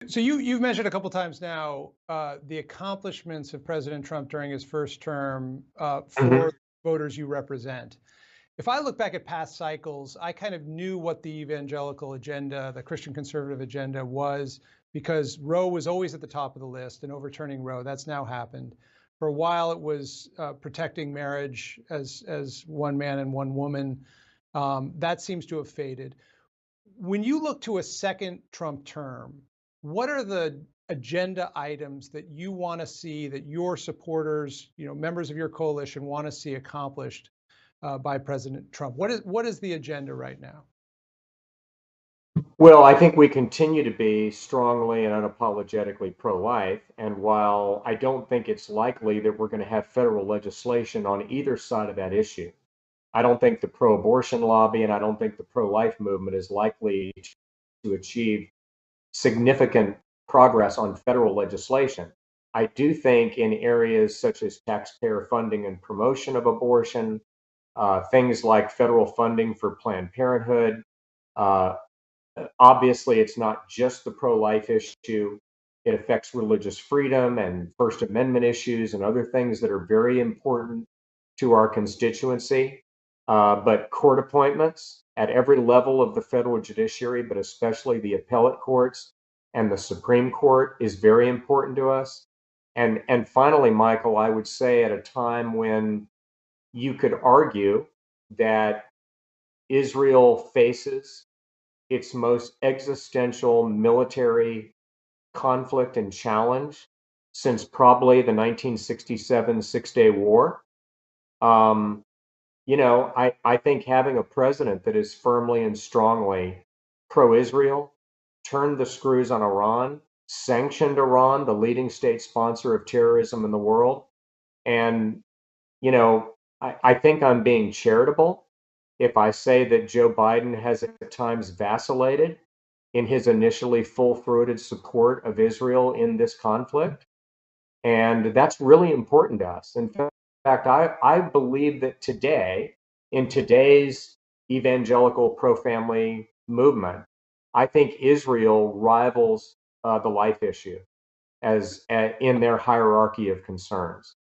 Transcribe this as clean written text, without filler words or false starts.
So you've mentioned a couple times now the accomplishments of President Trump during his first term Mhm. for voters you represent. If I look back at past cycles, I kind of knew what the evangelical agenda, the Christian conservative agenda was, because Roe was always at the top of the list, and overturning Roe, that's now happened. For a while, it was protecting marriage as one man and one woman. That seems to have faded. When you look to a second Trump term, what are the agenda items that you want to see, that your supporters, members of your coalition, want to see accomplished by President Trump? What is the agenda right now? Well, I think we continue to be strongly and unapologetically pro-life. And while I don't think it's likely that we're going to have federal legislation on either side of that issue, I don't think the pro-abortion lobby and I don't think the pro-life movement is likely to achieve significant progress on federal legislation. I do think in areas such as taxpayer funding and promotion of abortion, things like federal funding for Planned Parenthood, uh, obviously, it's not just the pro life issue. It affects religious freedom and First Amendment issues and other things that are very important to our constituency. But court appointments at every level of the federal judiciary, but especially the appellate courts and the Supreme Court, is very important to us. And finally, Michael, I would say at a time when you could argue that Israel faces its most existential military conflict and challenge since probably the 1967 Six-Day War. Um, I think having a president that is firmly and strongly pro-Israel, turned the screws on Iran, sanctioned Iran, the leading state sponsor of terrorism in the world, and you know, I think I'm being charitable if I say that Joe Biden has at times vacillated in his initially full-throated support of Israel in this conflict. And that's really important to us. In fact, I believe that today, in today's evangelical pro-family movement, I think Israel rivals the life issue as in their hierarchy of concerns.